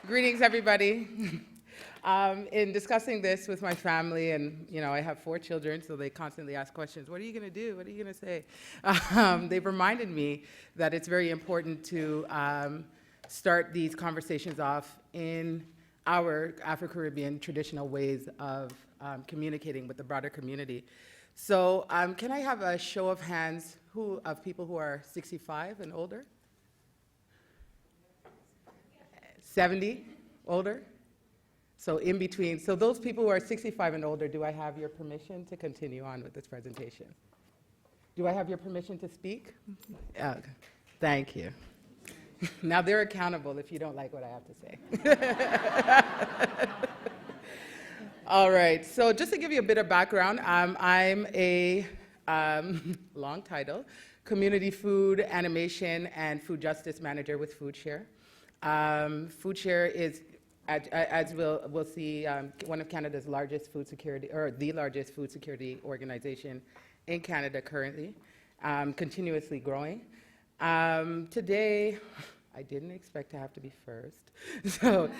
Greetings, everybody. In discussing this with my family, and I have 4 children, so they constantly ask questions. What are you going to do? What are you going to say? They've reminded me that it's very important to start these conversations off in our Afro-Caribbean traditional ways of communicating with the broader community. So can I have a show of hands of people who are 65 and older? 70 older? So in between, so those people who are 65 and older, do I have your permission to continue on with this presentation? Do I have your permission to speak? Thank you. Now they're accountable if you don't like what I have to say. All right, so just to give you a bit of background, I'm a long title, Community Food Animation and Food Justice Manager with FoodShare. FoodShare is, as we'll see, one of Canada's largest food security, or the largest food security organization in Canada currently, continuously growing. Today, I didn't expect to have to be first. So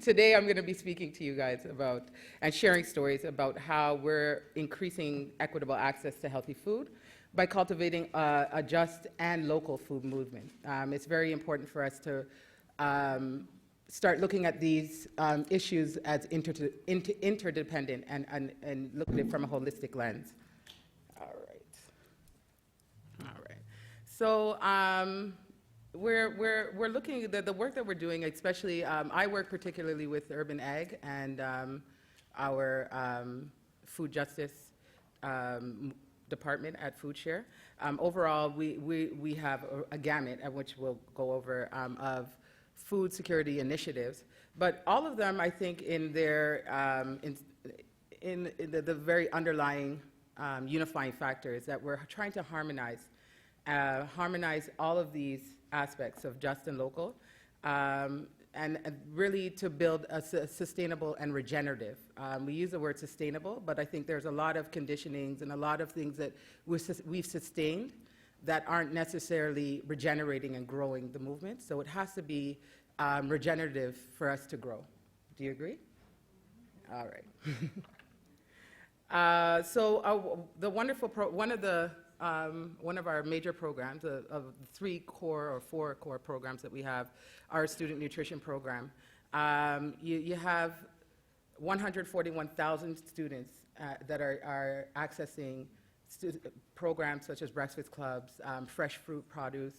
today I'm going to be speaking to you guys about and sharing stories about how we're increasing equitable access to healthy food by cultivating a just and local food movement. It's very important for us to start looking at these issues as interdependent and look at it from a holistic lens. All right. So we're looking at the work that we're doing, especially I work particularly with urban ag and our food justice department at FoodShare. Overall, we have a gamut of which we'll go over of food security initiatives, but all of them, I think, in their in the very underlying unifying factor is that we're trying to harmonize all of these aspects of just and local, and really to build a sustainable and regenerative. We use the word sustainable, but I think there's a lot of conditionings and a lot of things that we've sustained that aren't necessarily regenerating and growing the movement. So it has to be regenerative for us to grow. Do you agree? All right. So the wonderful one of our major programs of 3 core or 4 core programs that we have, our student nutrition program. You have 141,000 students that are accessing programs such as breakfast clubs, fresh fruit produce,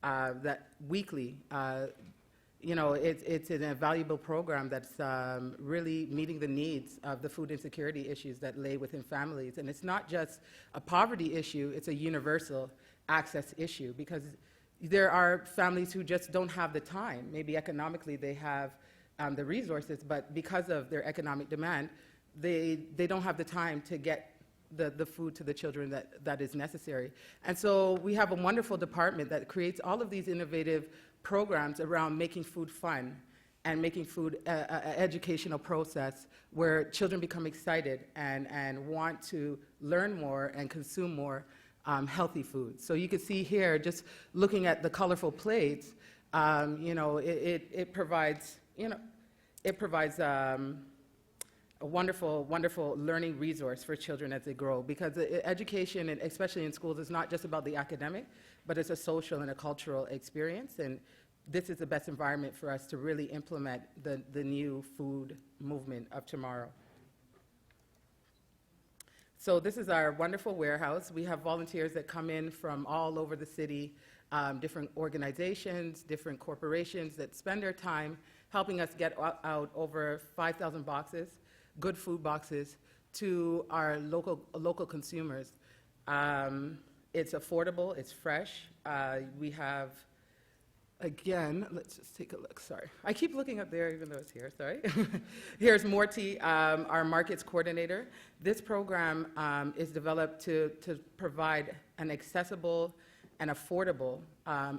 that weekly. It's an invaluable program that's really meeting the needs of the food insecurity issues that lay within families. And it's not just a poverty issue, it's a universal access issue, because there are families who just don't have the time. Maybe economically they have the resources, but because of their economic demand, they don't have the time to get the food to the children that is necessary. And so we have a wonderful department that creates all of these innovative programs around making food fun and making food an educational process where children become excited and want to learn more and consume more healthy food. So you can see here, just looking at the colorful plates, it provides, a wonderful, wonderful learning resource for children as they grow, because education, and especially in schools, is not just about the academic, but it's a social and a cultural experience, and this is the best environment for us to really implement the new food movement of tomorrow. So this is our wonderful warehouse. We have volunteers that come in from all over the city, different organizations, different corporations that spend their time helping us get out over 5,000 boxes, good food boxes, to our local consumers. It's affordable, it's fresh. We have, again, let's just take a look, sorry. I keep looking up there even though it's here, sorry. Here's Morty, our markets coordinator. This program is developed to provide an accessible and affordable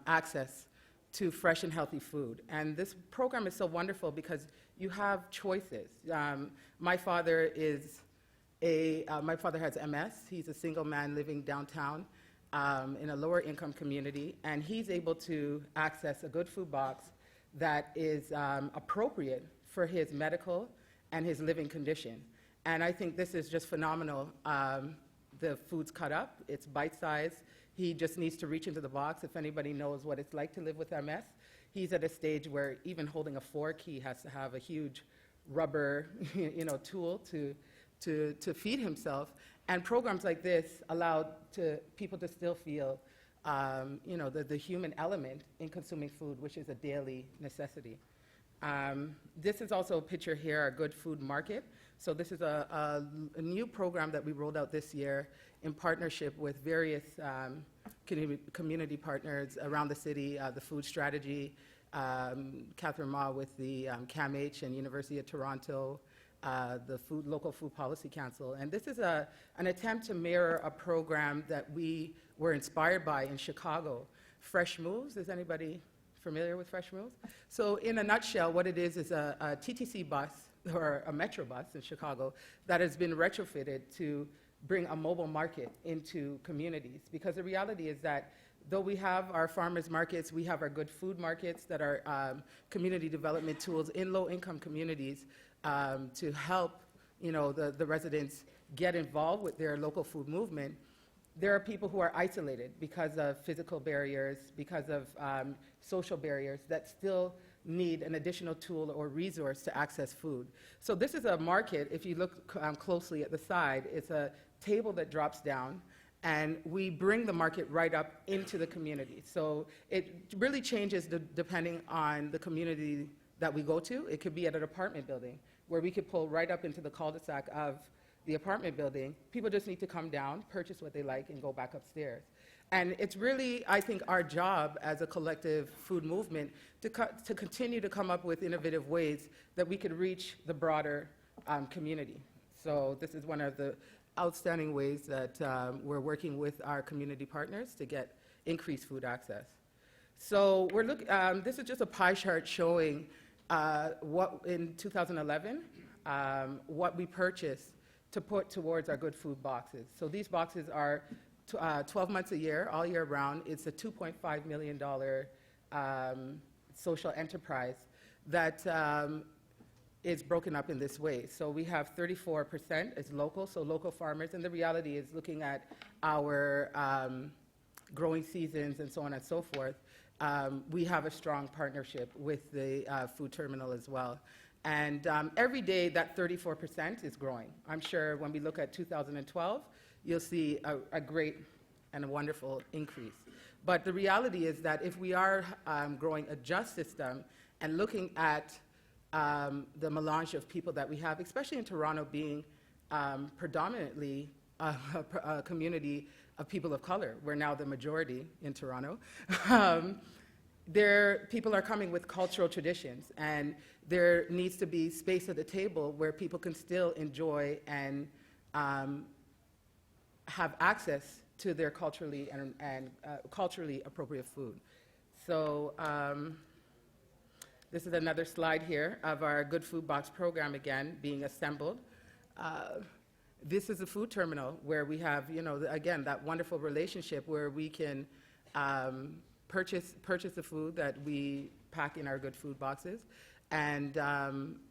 access to fresh and healthy food. And this program is so wonderful because you have choices. My father has MS. He's a single man living downtown in a lower income community, and he's able to access a good food box that is appropriate for his medical and his living condition. And I think this is just phenomenal. The food's cut up, it's bite-sized. He just needs to reach into the box. If anybody knows what it's like to live with MS, he's at a stage where even holding a fork, he has to have a huge rubber tool to feed himself. And programs like this allow people to still feel the human element in consuming food, which is a daily necessity. This is also a picture here, our Good Food Market. So this is a new program that we rolled out this year in partnership with various community partners around the city, the Food Strategy, Catherine Ma with the CAMH and University of Toronto, the Local Food Policy Council. And this is an attempt to mirror a program that we were inspired by in Chicago, Fresh Moves. Is anybody familiar with Fresh Moves? So in a nutshell, what it is a TTC bus, or a metro bus in Chicago, that has been retrofitted to bring a mobile market into communities. Because the reality is that though we have our farmers markets, we have our good food markets that are community development tools in low-income communities to help the residents get involved with their local food movement. There are people who are isolated because of physical barriers, because of social barriers that still need an additional tool or resource to access food. So this is a market. If you look closely at the side, it's a table that drops down, and we bring the market right up into the community. So it really changes depending on the community that we go to. It could be at an apartment building where we could pull right up into the cul-de-sac of the apartment building. People just need to come down, purchase what they like, and go back upstairs. And it's really, I think, our job as a collective food movement to continue to come up with innovative ways that we could reach the broader community. So this is one of the outstanding ways that we're working with our community partners to get increased food access. So this is just a pie chart showing what in 2011, what we purchased to put towards our good food boxes. So these boxes are 12 months a year, all year round. It's a $2.5 million social enterprise that is broken up in this way. So we have 34% is local, so local farmers, and the reality is looking at our growing seasons and so on and so forth, we have a strong partnership with the food terminal as well. And every day that 34% is growing. I'm sure when we look at 2012, you'll see a great and a wonderful increase. But the reality is that if we are growing a just system and looking at the melange of people that we have, especially in Toronto being predominantly a community of people of color, we're now the majority in Toronto, people are coming with cultural traditions, and there needs to be space at the table where people can still enjoy and have access to their culturally and culturally appropriate food. So this is another slide here of our Good Food Box program again being assembled. This is a food terminal where we have, again, that wonderful relationship where we can purchase the food that we pack in our Good Food Boxes and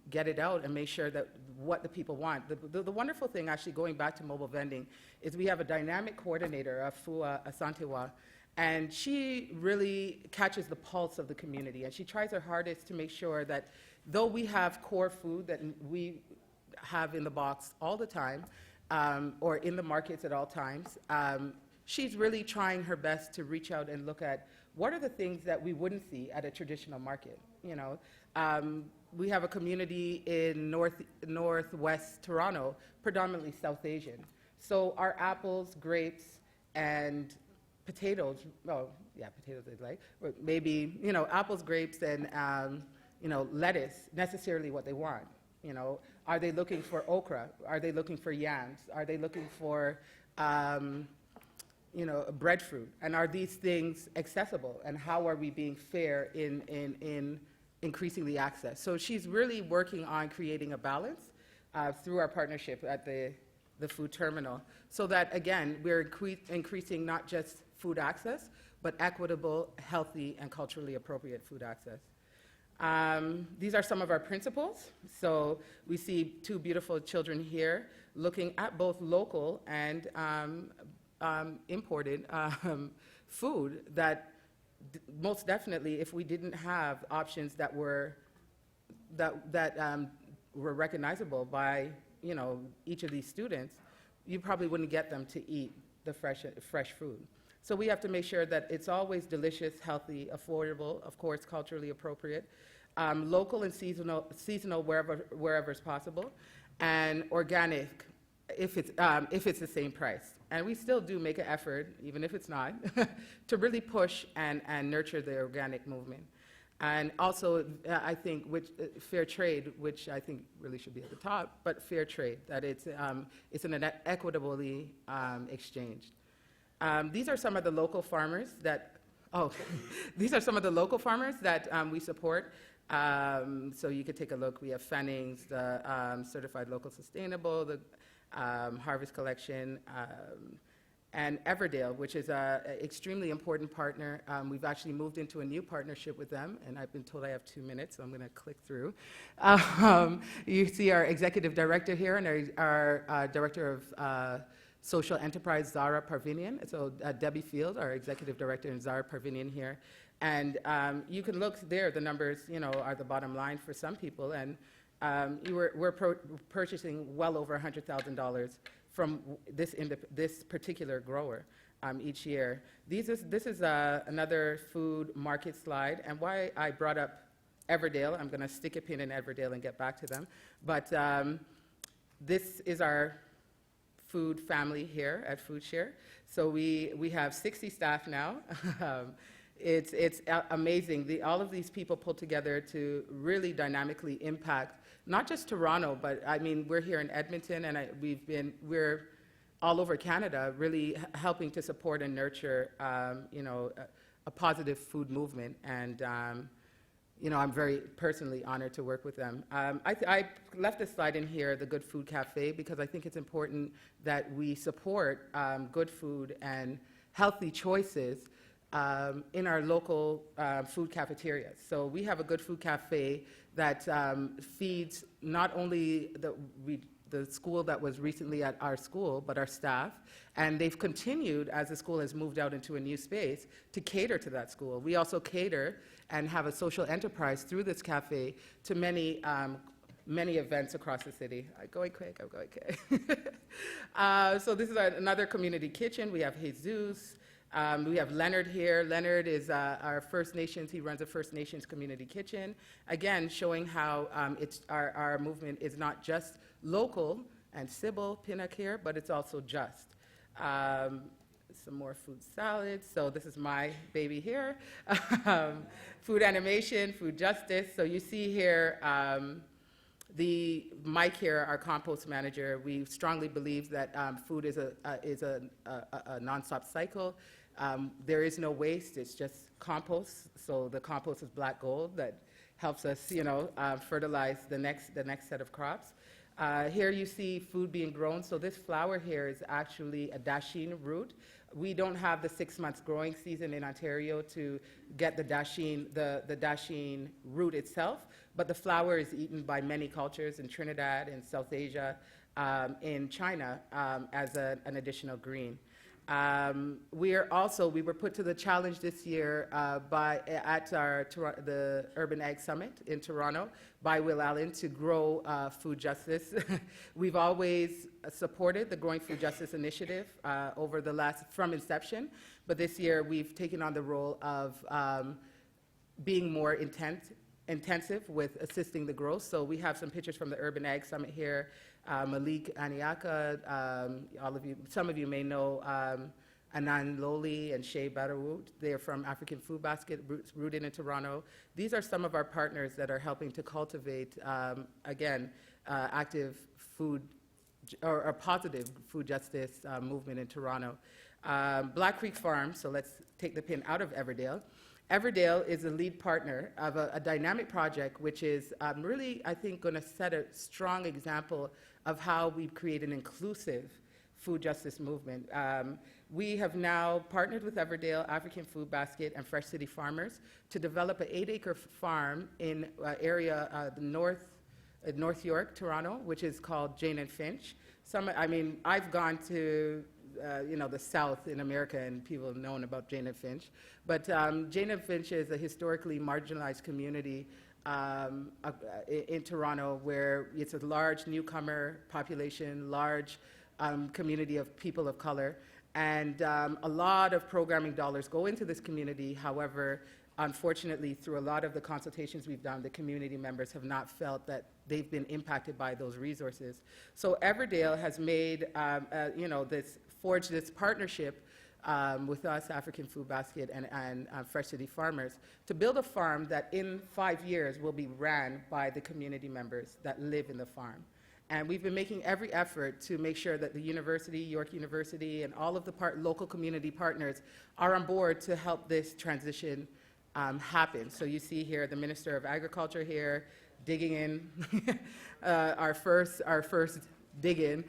get it out and make sure that what the people want. The wonderful thing, actually, going back to mobile vending, is we have a dynamic coordinator, Afua Asantewa, and she really catches the pulse of the community, and she tries her hardest to make sure that though we have core food that we have in the box all the time, or in the markets at all times, she's really trying her best to reach out and look at what are the things that we wouldn't see at a traditional market. We have a community in northwest Toronto, predominantly South Asian. So our apples, grapes, and potatoes, potatoes they like, or maybe, apples, grapes, and, lettuce, necessarily what they want. Are they looking for okra? Are they looking for yams? Are they looking for, breadfruit? And are these things accessible? And how are we being fair in increasing the access? So she's really working on creating a balance through our partnership at the food terminal, so that, again, we're increasing not just food access, but equitable, healthy, and culturally appropriate food access. These are some of our principles. So we see two beautiful children here looking at both local and imported food that most definitely, if we didn't have options that were were recognizable by each of these students, you probably wouldn't get them to eat the fresh food. So we have to make sure that it's always delicious, healthy, affordable, of course, culturally appropriate, local and seasonal wherever is possible, and organic if it's the same price. And we still do make an effort, even if it's not, to really push and nurture the organic movement. And also, I think, fair trade, which I think really should be at the top, but fair trade, that it's an equitably exchanged. These are some of the local farmers that, these are some of the local farmers that we support. So you could take a look. We have Fennings, the Certified Local Sustainable, the Harvest Collection, and Everdale, which is an extremely important partner. We've actually moved into a new partnership with them, and I've been told I have 2 minutes, so I'm going to click through. You see our executive director here and our director of social enterprise, Zara Parvinian. So Debbie Field, our executive director, and Zara Parvinian here. And you can look there, the numbers, are the bottom line for some people, and we're purchasing well over $100,000 from this particular grower each year. This is another food market slide, and why I brought up Everdale, I'm going to stick a pin in Everdale and get back to them, but this is our food family here at FoodShare. So we have 60 staff now. It's amazing. All of these people pulled together to really dynamically impact not just Toronto, but I mean, we're here in Edmonton, and we're all over Canada, really helping to support and nurture, a positive food movement. And I'm very personally honored to work with them. I left this slide in here, the Good Food Cafe, because I think it's important that we support good food and healthy choices in our local food cafeterias. So we have a Good Food Cafe that feeds not only the school that was recently at our school, but our staff, and they've continued, as the school has moved out into a new space, to cater to that school. We also cater and have a social enterprise through this cafe to many events across the city. I'm going quick. So this is another community kitchen. We have Jesus. We have Leonard here. Leonard is our First Nations. He runs a First Nations community kitchen. Again, showing how our movement is not just local and Sybil Pinnock here, but it's also just. Some more food salads. So this is my baby here. Food animation, food justice. So you see here Mike here, our compost manager. We strongly believe that food is a nonstop cycle. There is no waste, it's just compost. So the compost is black gold that helps us, fertilize the next set of crops. Here you see food being grown. So this flower here is actually a dasheen root. We don't have the 6 months growing season in Ontario to get the dasheen root itself, but the flower is eaten by many cultures in Trinidad, in South Asia, in China as an additional green. We were put to the challenge this year at the Urban Ag Summit in Toronto by Will Allen to grow food justice. We've always supported the Growing Food Justice Initiative from inception, but this year we've taken on the role of being more intensive with assisting the growth. So we have some pictures from the Urban Ag Summit here. Malik Aniaka, some of you may know Anand Loli and Shay Badawoot. They're from African Food Basket, rooted in Toronto. These are some of our partners that are helping to cultivate, active food or a positive food justice movement in Toronto. Black Creek Farm, so let's take the pin out of Everdale. Everdale is a lead partner of a dynamic project which is really, I think, going to set a strong example of how we create an inclusive food justice movement. We have now partnered with Everdale, African Food Basket, and Fresh City Farmers to develop an 8-acre farm in area North York, Toronto, which is called Jane and Finch. I've gone to the South in America, and people have known about Jane and Finch. But Jane and Finch is a historically marginalized community in Toronto, where it's a large newcomer population, large community of people of color, and a lot of programming dollars go into this community. However, unfortunately, through a lot of the consultations we've done, the community members have not felt that they've been impacted by those resources. So Everdale has made, forged this partnership with us, African Food Basket, and Fresh City Farmers, to build a farm that in 5 years will be ran by the community members that live in the farm. And we've been making every effort to make sure that the university, York University, and all of the local community partners are on board to help this transition happen. So you see here the Minister of Agriculture here digging in our first dig-in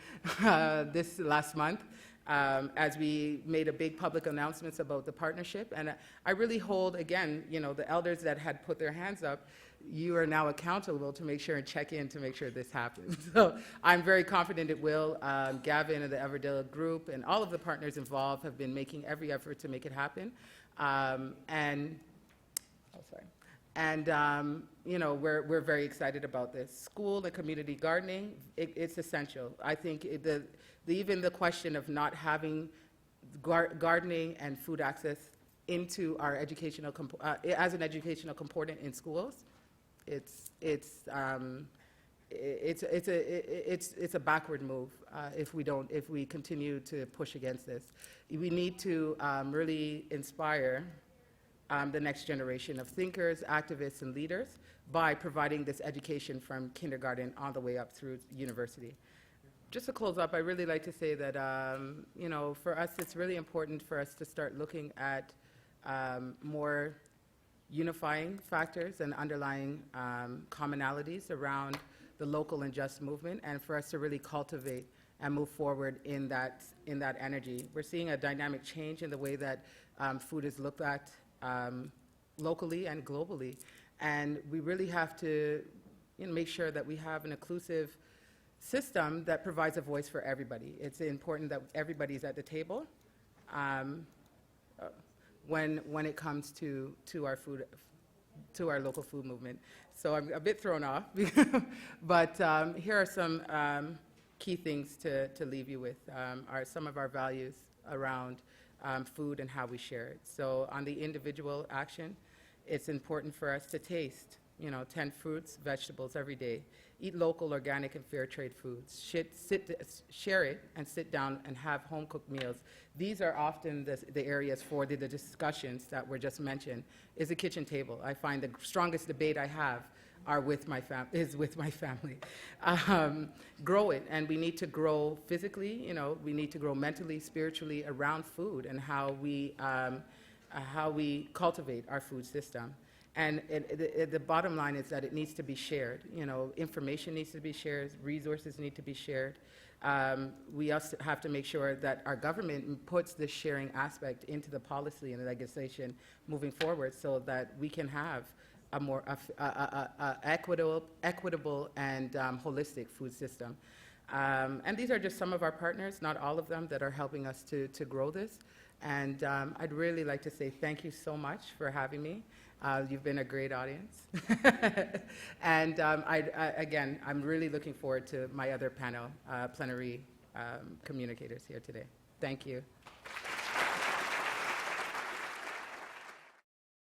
this last month. As we made a big public announcements about the partnership. And I really hold, again, the elders that had put their hands up, you are now accountable to make sure and check in to make sure this happens. So I'm very confident it will. Gavin and the Everdale group and all of the partners involved have been making every effort to make it happen. We're very excited about this. School and community gardening, it's essential. I think even the question of not having gardening and food access into our educational as an educational component in schools, it's a backward move if we continue to push against this. We need to really inspire the next generation of thinkers, activists, and leaders by providing this education from kindergarten all the way up through university. Just to close up, I really like to say that, for us, it's really important for us to start looking at more unifying factors and underlying commonalities around the local and just movement, and for us to really cultivate and move forward in that energy. We're seeing a dynamic change in the way that food is looked at locally and globally, and we really have to make sure that we have an inclusive system that provides a voice for everybody. It's important that everybody's at the table when it comes to our food, to our local food movement. So I'm a bit thrown off, but here are some key things to leave you with, are some of our values around food and how we share it. So on the individual action, it's important for us to taste 10 fruits, vegetables every day. Eat local, organic, and fair trade foods. Share it and sit down and have home-cooked meals. These are often the areas for the discussions that were just mentioned, is the kitchen table. I find the strongest debate I have is with my family. Grow it, and we need to grow physically, we need to grow mentally, spiritually around food and how we cultivate our food system. And the bottom line is that it needs to be shared. Information needs to be shared, resources need to be shared. We also have to make sure that our government puts this sharing aspect into the policy and the legislation moving forward so that we can have a more equitable and holistic food system. And these are just some of our partners, not all of them, that are helping us to grow this. And I'd really like to say thank you so much for having me. You've been a great audience. And again, I'm really looking forward to my other panel, plenary communicators here today. Thank you.